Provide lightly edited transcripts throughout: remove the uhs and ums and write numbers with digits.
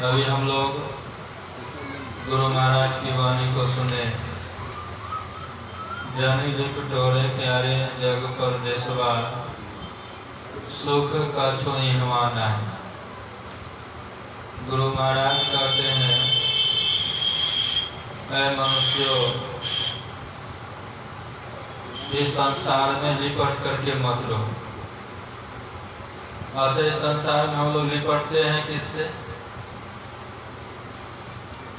अभी हम लोग गुरु महाराज की वाणी को सुने। जानी लिप डोरे प्यारे जग पर देशवा, सुख का छुई हमाना है। गुरु महाराज कहते हैं, ऐ मनुष्यों, इस संसार में लिपट करके मत रहो। ऐसे संसार में हम लोग लिपटते हैं किससे?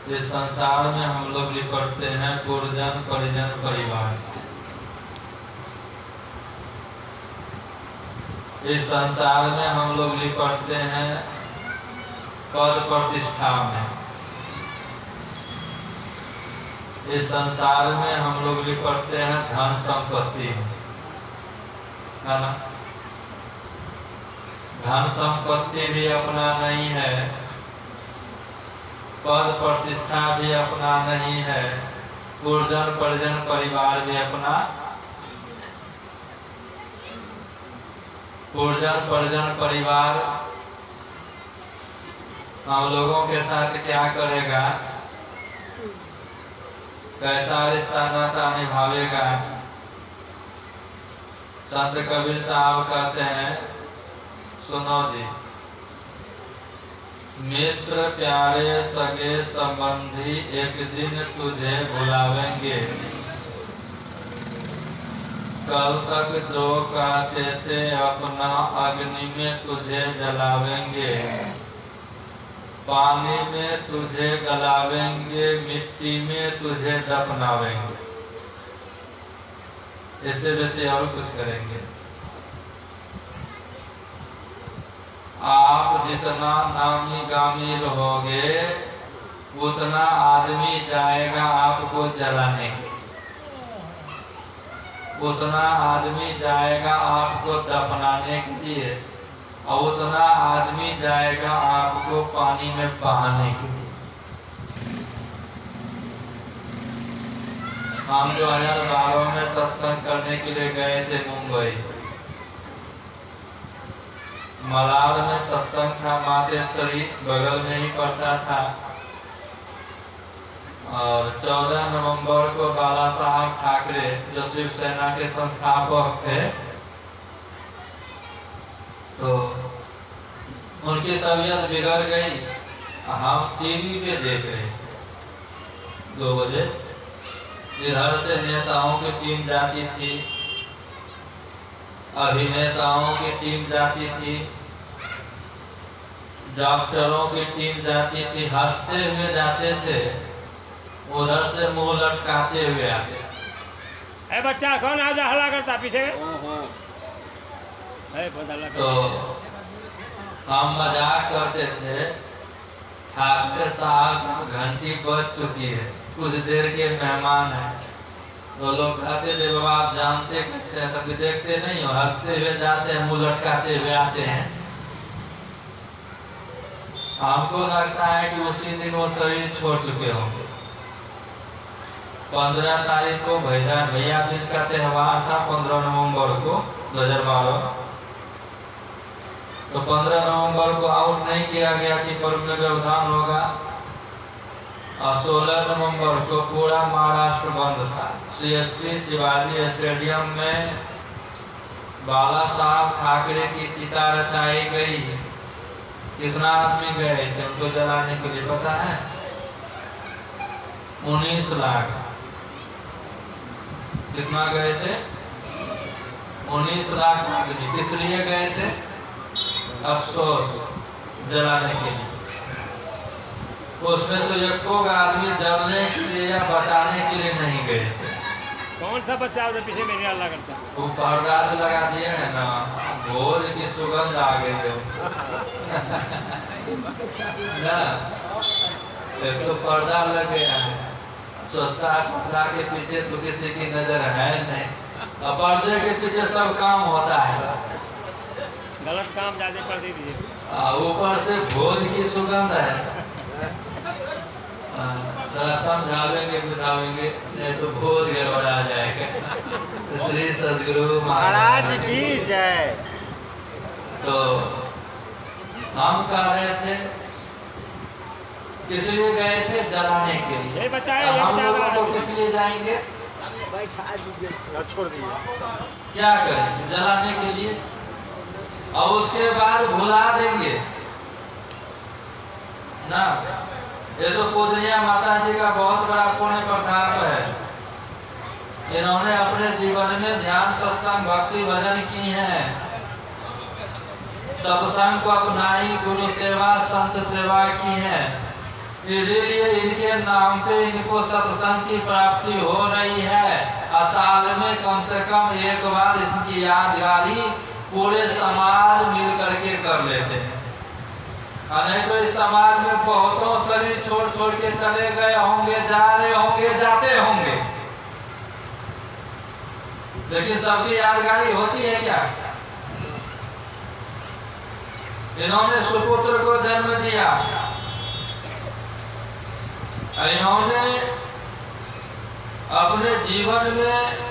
इस संसार में हम लोग लिपटते हैं गुरुजन परिजन परिवार से। इस संसार में हम लोग लिपटते हैं पद प्रतिष्ठा में। इस संसार में हम लोग लिपटते हैं धन संपत्ति में, है ना? धन संपत्ति भी अपना नहीं है, पद प्रतिष्ठा भी अपना नहीं है, गुरुजन परिजन परिवार भी अपना। गुरुजन परिजन परिवार हम लोगों के साथ क्या करेगा, कैसा रिश्ता नाता निभावेगा? संत कबीर साहब कहते हैं, सुनो जी, मित्र प्यारे सगे संबंधी एक दिन तुझे बुलावेंगे, कल तक जो कहते थे अपना अग्नि में तुझे जलावेंगे, पानी में तुझे गलावेंगे, मिट्टी में तुझे दफनावेंगे। इससे वैसे और कुछ करेंगे? आप जितना नामी गामी रहोगे उतना आदमी जाएगा आपको जलाने के, उतना आदमी जाएगा आपको दफनाने के लिए, और उतना आदमी जाएगा आपको पानी में बहाने के लिए। हम 2012 में सत्संग करने के लिए गए थे मुंबई। मलाड में सत्संग था, मातेश्वरी बगल में ही पड़ता था। और 14 नवंबर को बाला साहब ठाकरे, जो शिवसेना के संस्थापक थे, तो उनकी तबीयत बिगड़ गई। हम टीवी पे देख रहे थे 2 बजे। इधर से नेताओं की टीम जाती थी, अभिनेताओं की टीम जाती थी, डॉक्टरों की टीम जाती थी। हंसते हुए जाते थे, उधर से मुंह लटकाते हुए आते। ए बच्चा कौन आजा हल्ला करता पीछे? तो हम मजाक करते थे, ठाकरे साहब घंटी बज चुकी है, कुछ देर के मेहमान हैं। तो लोग कहते थे, बाबा आप जानते कैसे हैं? कभी देखते नहीं हो? हंसते हुए जाते हैं, मुंह लटकाते हुए आते हैं। हमको लगता है कि उसी दिन वो शरीर छोड़ चुके होंगे। 15 तारीख को भैया बीज का त्यौहार था, 15 नवंबर को 2012। तो 15 नवंबर को आउट नहीं किया गया कि पर्व में व्यवधान होगा। और 16 नवंबर को पूरा महाराष्ट्र बंद था। CST शिवाजी स्टेडियम में बाला साहब ठाकरे की चिता रचाई गई। कितना आदमी गए थे उनको जलाने के लिए पता है? 19 लाख। कितना गए थे? 19 लाख आदमी। किस लिए गए थे? अफसोस जलाने के लिए। उसमें तो एक आदमी जलने के लिए या बचाने के लिए नहीं गए थे। कौन सा बच्चा उधर पीछे मेरे अल्लाह करता है? वो पर्दा लगा दिए है ना, भोज की सुगंध आ गई है ना, एक तो पर्दा लग गया है। सोचता है पर्दा के पीछे तो किसी की नजर है नहीं, और पर्दे के पीछे सब काम होता है। गलत काम ज्यादा कर दीजिए। ऊपर से भोज की सुगंध है। समझावेंगे बुझावेंगे, नहीं तो भोज गड़बड़ा जाएगा। श्री सदगुरु महाराज की जय। तो हम कह रहे थे किस लिए गए थे? जलाने के लिए। ये बच्चा है, अब ये हम बच्चा लोगों को है। किस लिए जाएंगे? छोड़ दिए। क्या करें? जलाने के लिए। और उसके बाद भुला देंगे ना। ये तो पूजनीय माता जी का बहुत बड़ा पुण्य प्रताप है। इन्होंने अपने जीवन में ध्यान, सत्संग, भक्ति, भजन की है। सत्संग को अपनाई, गुरु सेवा, संत सेवा की है। इसीलिए इनके नाम पे इनको सत्संग की प्राप्ति हो रही है। साल में कम से कम एक बार इसकी यादगारी पूरे समाज मिल करके कर लेते हैं। नहीं तो इस समाज में बहुतों शरीर छोड़ छोड़ के चले गए होंगे, जा रहे होंगे, जाते होंगे, लेकिन सबकी यादगारी होती है क्या? इन्होंने सुपुत्र को जन्म दिया, इन्होंने अपने जीवन में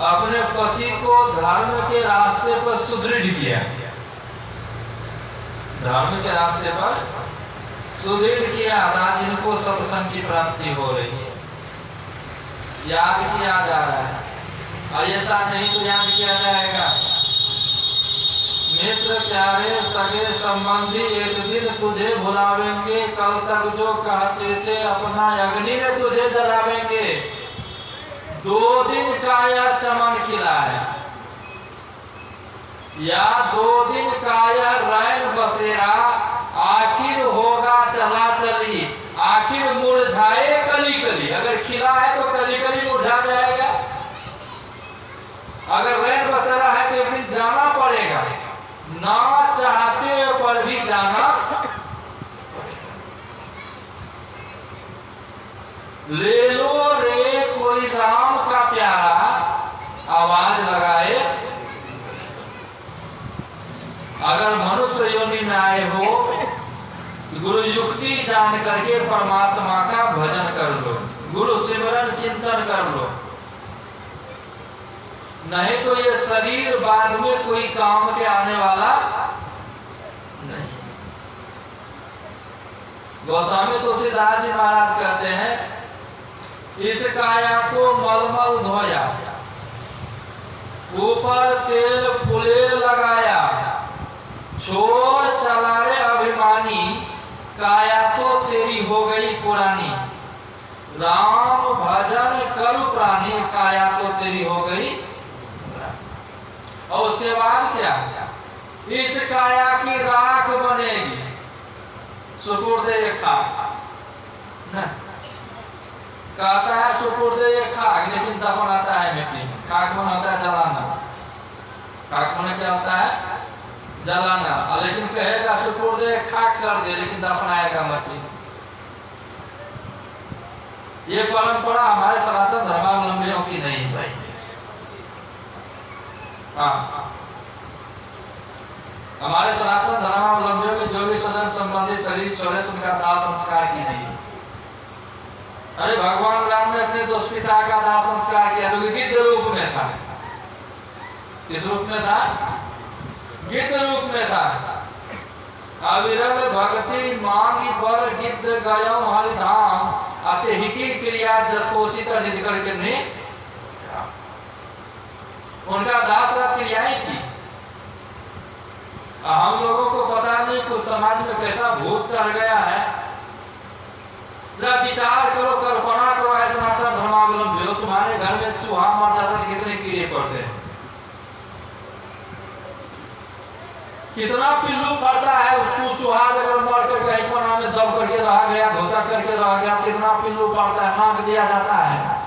अपने पति को धर्म के रास्ते पर सुदृढ़ किया। धर्म के रास्ते पर सुदृढ़ किया, आज इनको सत्संग की प्राप्ति हो रही है। याद किया जा रहा है, और ऐसा नहीं तो याद किया जाएगा। मित्र, प्यारे, सगे, संबंधी एक दिन तुझे भुलावेंगे, कल तक जो कहते थे अपना अग्नि में तुझे जलावेंगे। 2 दिन का यह चमन खिला है, या 2 दिन का यह रैन बसेरा, आखिर होगा चला चली, आखिर मुरझाए कली कली। अगर खिला है तो कली कली मुरझा जाएगा, अगर रैन बसेरा है तो एक दिन जाना पड़ेगा, ना चाहते पर भी जाना। ले लो रे कोई राम का प्यारा, आवाज लगाए। अगर मनुष्य योनि में आए हो, गुरु युक्ति जान करके परमात्मा का भजन कर लो, गुरु सिमरन चिंतन कर लो। नहीं तो ये शरीर बाद में कोई काम के आने वाला नहीं। गोस्वामी तुलसीदास जी महाराज कहते हैं, इस काया को मलमल धोया, ऊपर तेल फुलेल लगाया, छोड़ चला रे अभिमानी, काया तो तेरी हो गई पुरानी। राम भजन करु प्राणी, काया तो तेरी हो गई। और उसके बाद क्या? इस काया की राख बनेगी, सुपुर्दे खाक। कहता है सुपुर्दे खाक, लेकिन दफन आता है मिट्टी। खाक मन होता है जलाना, खाक मन क्या होता है? जलाना। लेकिन कहेगा सुपुर्दे खाक कर दे, लेकिन दफनाएगा मिट्टी। ये परंपरा हमारे सनातन धर्मावलंबियों की नहीं भाई। हाँ, हमारे सनातन धर्मावलंबियों के जो भी स्वजन संबंधी शरीर छोड़े तो उनका दाह संस्कार की नहीं। अरे भगवान राम ने अपने दुष्पिता का दाह संस्कार किया, जो गिद्ध रूप में था। किस रूप में था? गिद्ध रूप में था। अविरल भक्ति मांगी पर गिद्ध गयो हरिधाम, अति हिकी क्रिया जपोचित निज करके ने उनका दास क्रियाएं की। हम लोगों को पता नहीं कुछ समाज में कैसा भूत चढ़ गया है। जरा विचार करो, कल्पना करो, ऐसा सनातन धर्मावलंबी हो, तुम्हारे घर में चूहा मर जाता तो कितने कीड़े पड़ते हैं, कितना पिल्लू पड़ता है। उसको चूहा अगर मर कर कहीं कोना में दब करके रह गया, घुसा करके रह गया, कितना पिल्लू पड़ता है, नाक दिया जाता है।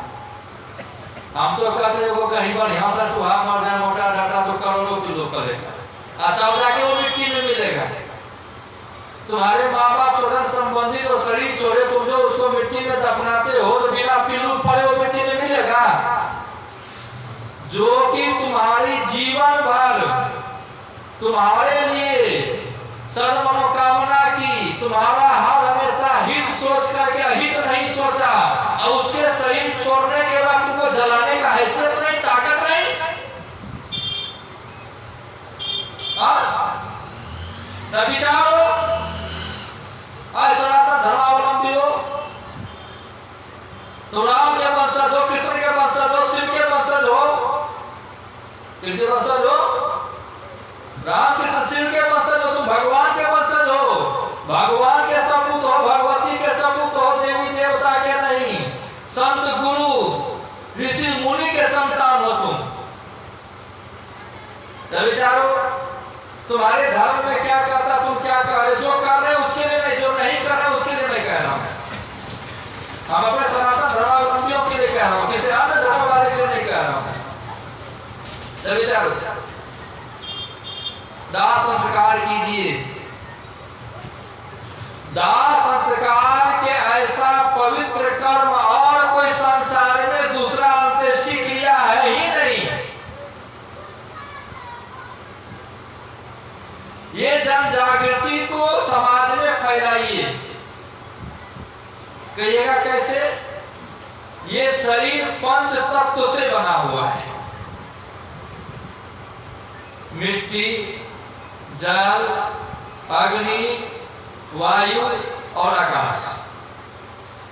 हम तो कहते हैं वो कहीं बढ़िया सा चूहा मर जाए मोटा डाटा तो करोड़ों पिल्लू करेगा, तब जाके वो मिट्टी में मिलेगा। तुम्हारे माँ बाप स्वजन संबंधी तो शरीर छोड़े, तुम जो उसको मिट्टी में दफनाते हो तो बिना पिल्लू पड़े वो मिट्टी में मिलेगा। जो कि तुम्हारी जीवन भर तुम्हारे लिए सद मनोकामना की, तुम्हारा हर हमेशा हित सोच करके अहित नहीं सोचा, और उसके शरीर छोड़ने के बाद तुमको जलाने का हैसियत नहीं, ताकत नहीं। विचारो, आज सनातन किसके वंशज हो? रामकृष्ण शिव के वंशज हो, तुम भगवान के वंशज हो, भगवान के सपूत हो, भगवती के सपूत हो, देवी देवता के नहीं, संत गुरु ऋषि मुनि के संतान हो तुम। तो विचारो तुम्हारे धर्म में क्या कहता, तुम क्या कर रहे, जो कर रहे उसके लिए नहीं, जो नहीं कर रहे उसके लिए नहीं कह रहा हूं। हम अपने सनातन धर्मावलंबियों के लिए कह रहा हूं, किसी अन्य धर्म वाले के लिए नहीं कह रहा हूं। तो विचारो दाह संस्कार कीजिए। दाह संस्कार के ऐसा पवित्र कर्म और कोई संसार में दूसरा अंत्येष्टि क्रिया है ही नहीं। ये जन जागृति को समाज में फैलाइए। कहिएगा कैसे? ये शरीर पंच तत्व से बना हुआ है, मिट्टी, जल, अग्नि, वायु और आकाश।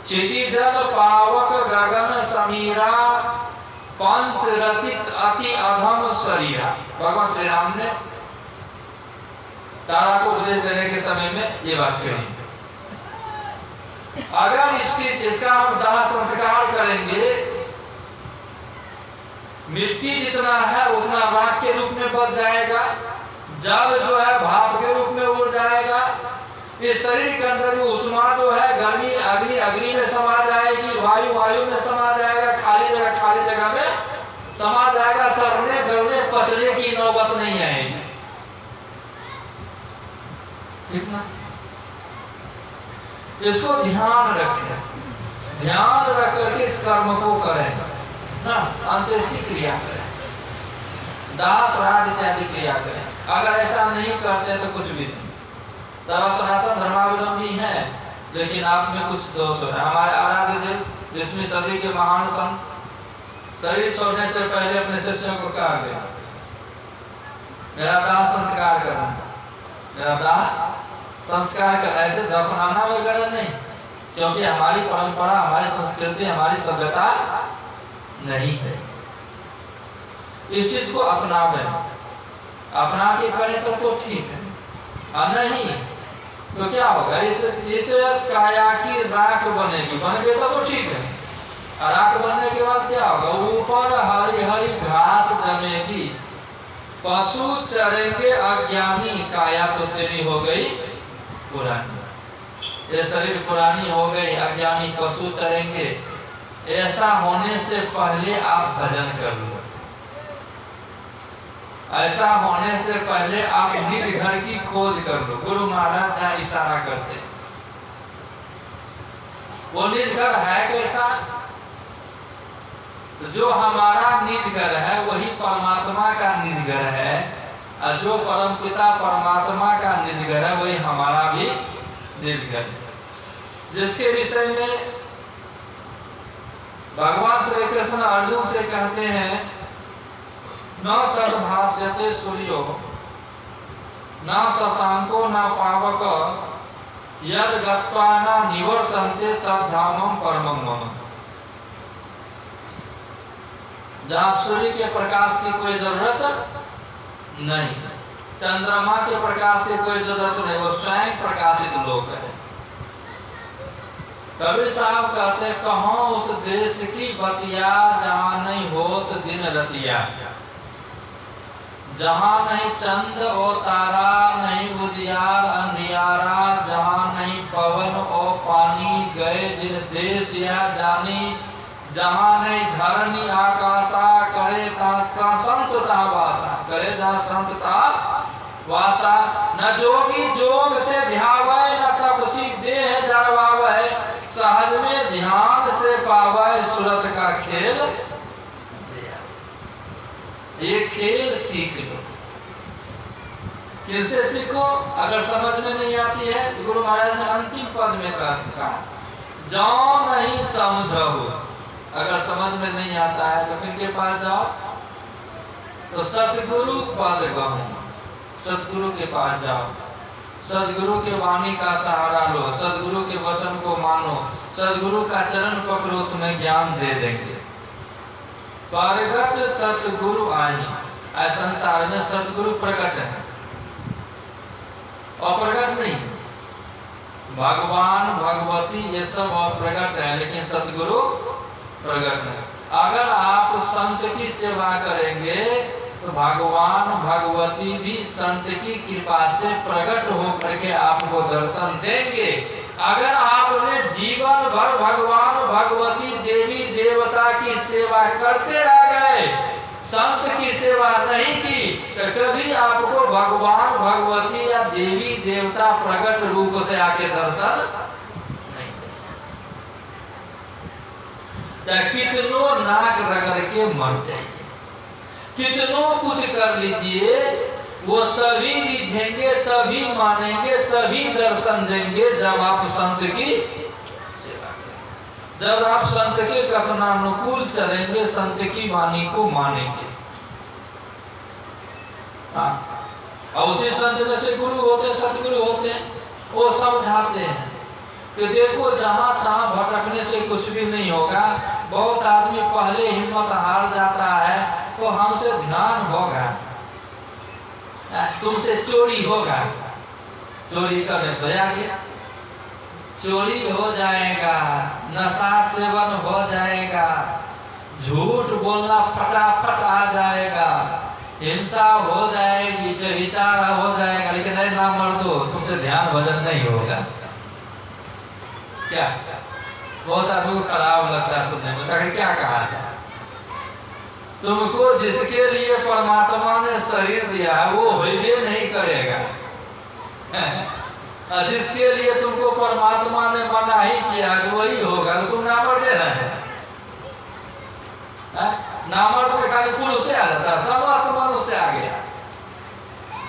चिति जल पावक गगन समीरा पंच रचित अति अधम शरीरा। भगवान श्री राम ने तारा को उपदेश देने के समय में ये बात कही। अगर इसका हम दाह संस्कार करेंगे, मिट्टी जितना है उतना राख के रूप में बच जाएगा, जल जो है भाप के रूप में उड़ जाएगा, इस शरीर के अंदर में उष्मा जो है गर्मी अग्नि अग्नि में समा जाएगी, वायु वायु में समा जाएगा, खाली जगह में समा जाएगा, सड़ने गलने पचने की नौबत नहीं आएगी। कितना इसको ध्यान रखें, ध्यान रख करके इस कर्म को करें ना, अंत्येष्टि क्रिया करें, दाह श्राद्ध इत्यादि क्रिया करें। अगर ऐसा नहीं करते तो कुछ भी नहीं। तब सनातन धर्मावलंबी है, लेकिन आप में कुछ दोष है। हमारे आराध्य देव 10वीं सदी के महान संत शरीर छोड़ने से पहले अपने शिष्यों को कहा गया, मेरा दाह संस्कार करना, मेरा दाह संस्कार करने से दफनाना वगैरह नहीं, क्योंकि हमारी परंपरा, हमारी संस्कृति, हमारी सभ्यता नहीं है। इस चीज को अपनावे, अपना के करें तो ठीक है, और नहीं तो क्या होगा? इस काया की राख बनेगी, बन गई तो ठीक है, और राख बनने के बाद क्या होगा? ऊपर हरी हरी घास जमेगी, पशु चरेंगे अज्ञानी, काया तो तेरी हो गई पुरानी, ये शरीर पुरानी हो गई, अज्ञानी पशु चरेंगे। ऐसा होने से पहले आप भजन कर लो, ऐसा होने से पहले आप निज घर की खोज कर लो। गुरु महाराज जहाँ इशारा करते, वो निज घर है कैसा? तो जो हमारा निज घर है वही परमात्मा का निज घर है, और जो परमपिता परमात्मा का निज घर है वही हमारा भी निज घर है। जिसके विषय में भगवान श्री कृष्ण अर्जुन से कहते हैं, न तद भाष्यते सूर्यो न शशांको न पावक यद गत्वा न निवर्तन्ते तद धामम परमं मम। जहाँ सूर्य के प्रकाश की कोई जरूरत नहीं, चंद्रमा के प्रकाश की कोई जरूरत नहीं, वो स्वयं प्रकाशित लोक है। कबीर साहब कहते, कहो उस देश की बतिया जहाँ नहीं होत दिन रतिया, जहाँ नहीं चंद और तारा, नहीं उजियार अंधियारा, जहाँ नहीं पवन और पानी, गए जिन देश या जानी, जहाँ नहीं धरनी आकाशा, करे संतता वासा, करे जहाँ संतता वासा। न जोगी जोग से ध्यावै, न तपसी देह जरवावै, सहज में ध्यान से पावै सूरत का खेल। ये खेल सीख लो। किससे सीखो? अगर समझ में नहीं आती है तो गुरु महाराज ने अंतिम पद में कहा, जाओ नहीं समझो। अगर समझ में नहीं आता है तो किनके पास जाओ? तो सतगुरु पद गहो, सतगुरु के पास जाओ, सदगुरु के वाणी का सहारा लो, सदगुरु के वचन को मानो, सदगुरु का चरण पकड़ो, तुम्हें ज्ञान दे देंगे। परगट सतगुरु आई, आज संसार में सतगुरु प्रकट है और प्रकट नहीं। भगवान भगवती ये सब अप्रकट है, लेकिन सतगुरु प्रकट है। अगर आप संत की सेवा करेंगे तो भगवान भगवती भी संत की कृपा से प्रकट होकर के आपको दर्शन देंगे। अगर आपने जीवन भर भगवान भगवती देवी देवता की सेवा करते रह गए, संत की सेवा नहीं की, तो कभी आपको भगवान भगवती या देवी देवता प्रकट रूप से आके दर्शन नहीं। चाहे कितनों नाक रगड़ के मर जाइए, कितनों कुछ कर लीजिए, वो तभी रिझेंगे, तभी मानेंगे, तभी दर्शन देंगे जब आप संत की सेवा करें, जब आप संत के कथनानुकूल चलेंगे, संत की वाणी को मानेंगे। और उसी संत में से गुरु होते, सतगुरु होते, वो समझाते हैं कि देखो जहाँ तहाँ भटकने से कुछ भी नहीं होगा। बहुत आदमी पहले हिम्मत हार जाता है तो हमसे ध्यान होगा, तुमसे चोरी होगा, चोरी करने तो आ गया, चोरी हो जाएगा, नशा सेवन हो जाएगा, झूठ बोलना फटाफट आ जाएगा, हिंसा हो जाएगी, व्यभिचार हो जाएगा, लेकिन नहीं ना मर दो, तुमसे ध्यान भजन नहीं होगा। क्या बहुत आदमी को खराब लगता है सुनने में, क्या कहा था? तुमको जिसके लिए परमात्मा ने शरीर दिया है वो भी नहीं करेगा, जिसके लिए तुमको परमात्मा ने मना ही किया तो वही होगा, तो तुम नामर्द है नामर्द में खाली पुरुष से आ जाता, समर्थ मनुष्य आ गया।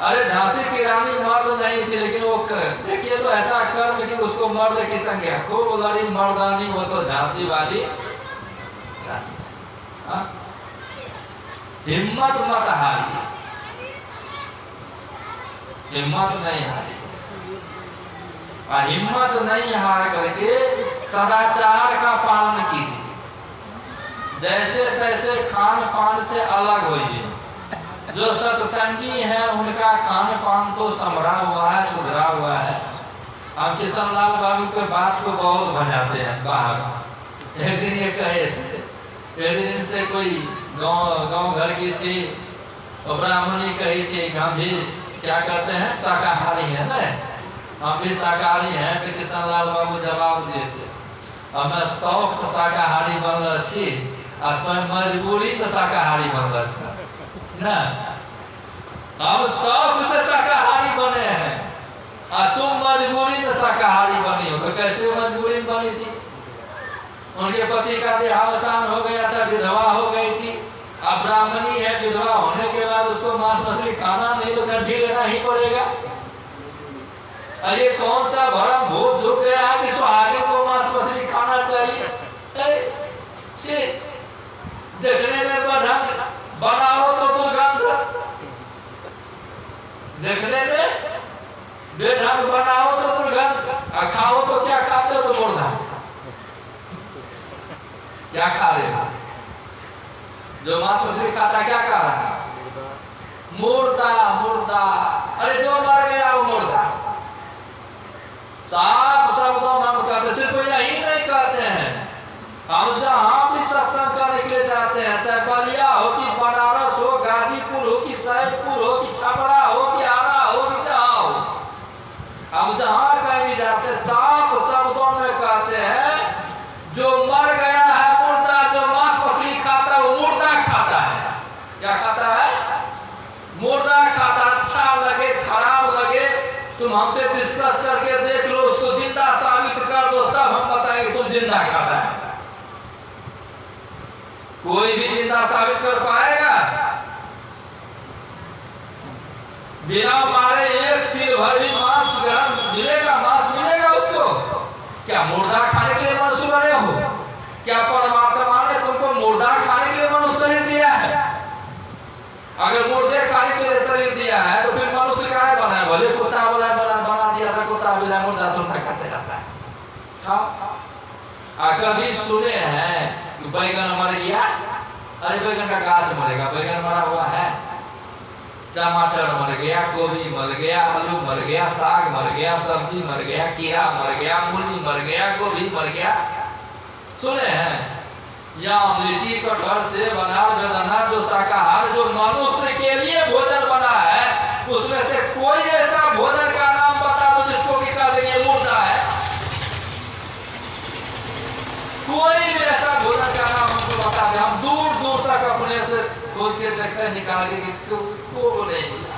अरे झांसी की रानी मर्द नहीं थी, लेकिन वो देखिए तो ऐसा कर्म कि उसको मर्द की संज्ञा, खूब लड़ी मर्दानी, वो तो झांसी वाली। हिम्मत मत हारिए, हिम्मत नहीं हारिए, और हिम्मत नहीं हार करके सदाचार का पालन कीजिए। जैसे तैसे खान पान से अलग होइए। जो सत्संगी है उनका खान पान तो संभरा हुआ है, सुधरा हुआ है। हम किशन लाल बाबू के बात को बहुत भजाते हैं बाहर। एक दिन ये कहे थे, एक दिन से कोई गांव घर की थी, और ब्राह्मणी कही थी हम भी क्या करते हैं, शाकाहारी है ना, हम भी शाकाहारी हैं। तो किशन लाल बाबू जवाब दिए थे, हमें शौक शाकाहारी बनल छी, मजबूरी तो शाकाहारी बनल ना, हम शौक से शाकाहारी बने हैं, और तुम मजबूरी में शाकाहारी बनी हो। तो कैसे मजबूरी में बनी थी? उनके पति का देहावसान हो गया था, विधवा हो गई थी। अब ब्राह्मणी है, विधवा होने के बाद उसको मांस मछली खाना नहीं तो कंठी लेना ही पड़ेगा। अरे कौन सा भरम भूत झुक गया कि सुहागे को मांस मछली खाना चाहिए? देखने में बनाओ तो दुर्गंध, देखने में बेढंग बनाओ तो दुर्गंध, खाओ तो क्या खाते हो? तो मुर्दा। क्या खा रहे हो? जो मांस मछली खाता क्या खा रहा है? मुर्दा, मुर्दा। अरे जो मर गया वो मुर्दा। साफ शब्दों में हम कहते, सिर्फ यही नहीं कहते हैं, हम जहाँ भी सत्संग करने के लिए जाते हैं, चाहे बलिया हो कि बनारस हो, गाजीपुर हो कि सैदपुर हो कि छपरा हो कि आरा हो कि जहाँ हो, हम जहाँ कहीं भी जाते साफ शब्दों में कहते हैं, जो मर गया है मुर्दा, जो मांस मछली खाता है वो मुर्दा खाता है। क्या खाता है? मुर्दा खाता। अच्छा लगे खराब लगे, तुम हमसे डिस्कस करके देख लो, उसको जिंदा साबित कर दो, तब हम बताएंगे तुम जिंदा खाता है। कोई भी जिंदा साबित कर पाएगा? बिना मारे एक तिल भर भी मांस ग्रहण मिलेगा, मांस मिलेगा उसको? क्या मुर्दा खाने के लिए मनुष्य बने हो? क्या परमात्मा ने तुमको मुर्दा खाने के लिए मनुष्य शरीर दिया है? अगर मुर्दे खाने के लिए शरीर दिया है तो फिर मनुष्य क्या बना है? भले कुत्ता बना दिया था, कुत्ता बिना मुर्दा तुमने खाते रहता है। कभी सुने हैं बैगन मर गया? अरे बैगन का गाछ मरेगा, बैगन मरा हुआ है? टमाटर मर गया, गोभी मर गया, आलू मर गया, साग मर गया, सब्जी मर गया, कीड़ा मर गया, मूली मर गया, गोभी मर गया। सुने हैं? या लीची, कटहल, सेब, अनार, बेदाना, जो शाकाहार, जो मनुष्य के लिए भोजन बना है, उसमें से कोई ऐसा भोजन का नाम बता दो जिसको कि कह देंगे मुर्दा है। कोई भी ऐसा भोजन का नाम हमको बता दे, हम दूर दूर तक अपने से खोज के देखते हैं, निकाल के को नहीं मिला।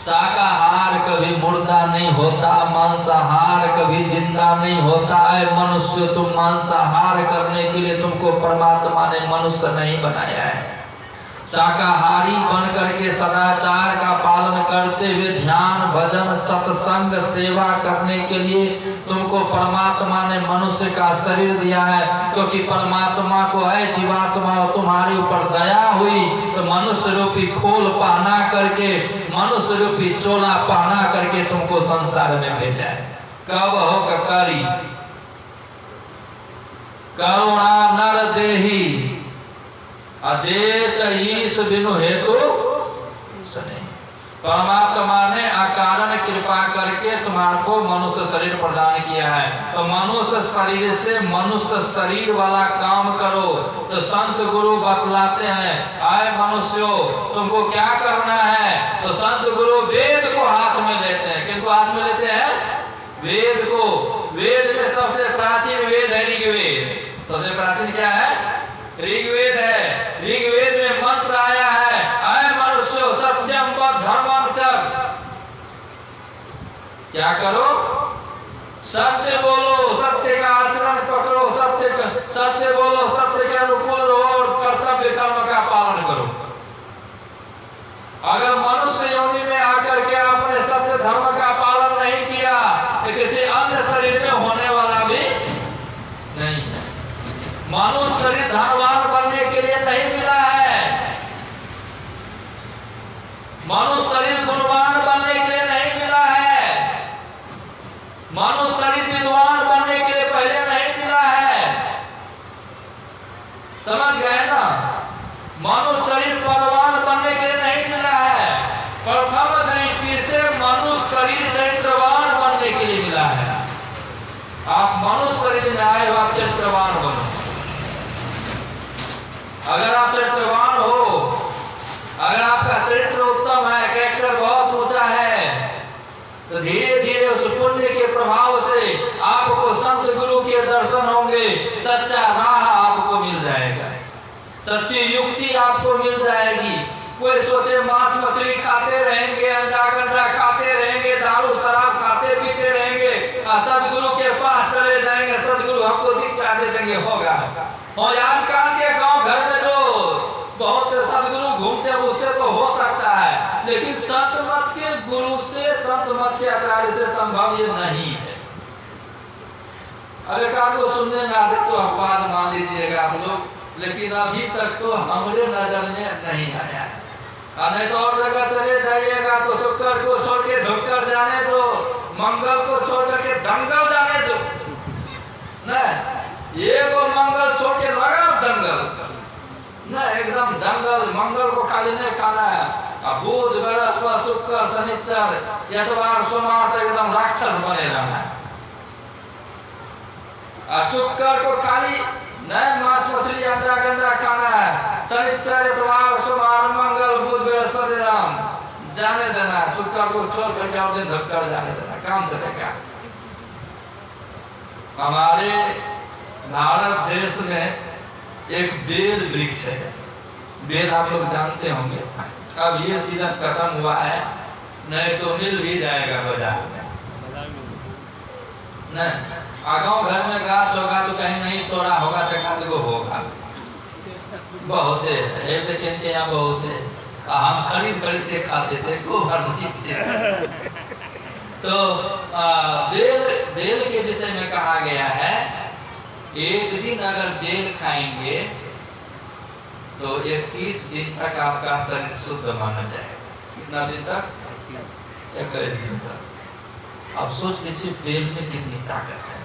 शाकाहार कभी मुर्दा नहीं होता, मांसाहार कभी जिंदा नहीं होता है। मनुष्य, तुम मांसाहार करने के लिए तुमको परमात्मा ने मनुष्य नहीं बनाया है। शाकाहारी बन करके सदाचार का पालन करते हुए ध्यान, भजन, सत्संग, सेवा करने के लिए तुमको परमात्मा ने मनुष्य का शरीर दिया है, क्योंकि परमात्मा को है जीवात्मा तुम्हारे ऊपर दया हुई तो मनुष्य रूपी खोल पहना करके, मनुष्य रूपी चोला पहना करके तुमको संसार में भेजा है। कब हो करी करुणा नर देही अदेत ईश बिनु हेतु सने। परमात्मा ने अकारण कृपा करके तुम्हारे मनुष्य शरीर प्रदान किया है, तो मनुष्य शरीर से मनुष्य शरीर वाला काम करो। तो संत गुरु बतलाते हैं, आए मनुष्यों तुमको क्या करना है? तो संत गुरु वेद को हाथ में लेते हैं। किनको हाथ में लेते हैं? वेद को। वेद में सबसे प्राचीन वेद है ऋग्वेद। सबसे प्राचीन क्या है? ऋग्वेद है। ऋग्वेद में मंत्र आया है, अय मनुष्यों सत्यम वद धर्मं चर। क्या करो? सत्य बोलो, सत्य का आचरण पकड़ो, सत्य बोलो, सत्य के अनुकूल रहो और कर्तव्य कर्म का पालन करो। अगर मनुष्य योनि में आकर के आपने सत्य धर्म का पालन नहीं किया तो किसी अन्य शरीर में होने वाला भी नहीं है। मनुष्य शरीर धनवान बनने के लिए नहीं मिला है। मनुष्य शरीर गुणवान बनने के लिए नहीं मिला है। मनुष्य शरीर विद्वान बनने के लिए पहले नहीं मिला है। समझ गए ना? मनुष्य शरीर पदवान बनने के लिए नहीं मिला है। प्रथम दृष्टि से मनुष्य शरीर चरित्रवान बनने के लिए मिला है। आप मनुष्य शरीर में आए हो, आप चरित्रवान बनो। अगर आप चरित्रवान हो, अगर आपका चरित्र उत्तम है, कैरेक्टर बहुत ऊंचा है, तो धीरे धीरे उस पुण्य के प्रभाव से आपको संत गुरु के दर्शन होंगे, सच्चा राह आपको मिल जाएगा, सच्ची युक्ति आपको मिल जाएगी। कोई सोचे मांस मछली खाते रहेंगे, अंडा गंडा खाते रहेंगे, दारू शराब खाते पीते रहेंगे, सदगुरु के पास चले जाएंगे, सदगुरु हमको दीक्षा दे देंगे, होगा। और आजकल के गांव घर में जो बहुत सदगुरु घूमते हैं उससे तो हो सकता है, लेकिन संत मत के गुरु से, संत मत के आचार्य से संभव ये नहीं है। अब एक आपको सुनने में आते तो अपवाद मान लीजिएगा आप लोग, लेकिन अभी तक तो हमारे नजर में नहीं आया है। नहीं तो और जगह चले जाइएगा तो शुक्र को छोड़ के धुक्कर जाने दो, मंगल को छोड़ करके दंगल जाने दो। नहीं, ये को मंगल छोड़ के लगा दंगल, नहीं एकदम दंगल। मंगल को खाली नहीं खाना है, बुध बृहस्पति शुक्र शनिचर एतवार सोमवार तक एकदम राक्षस बने रहना है। शुक्र को खाली नहीं मांस मछली अंडा गंडा खाना है। शनिचर एतवार सोमवार मंगल बुध बृहस्पति राम जाने देना। शुक्र को छोड़ करके और दिन धक्कर जाने देना, काम चलेगा। हमारे भारत देश में एक बेल वृक्ष है। बेल आप लोग जानते होंगे। अब ये सीजन खत्म हुआ है, नहीं तो मिल भी जाएगा बाजार में। नहीं, गाँव घर में गाछ होगा तो कहीं नहीं तोड़ा होगा तो खाते को होगा। बहुत है, लेकिन के यहाँ बहुत है। हम खरीद के खाते थे, खूब तो बेल के विषय में कहा गया है, एक दिन अगर बेल खाएंगे तो 21 दिन तक आपका शरीर शुद्ध माना जाएगा। कितना दिन तक? 21 दिन तक। अब सोच लीजिए बेल में कितनी ताकत है।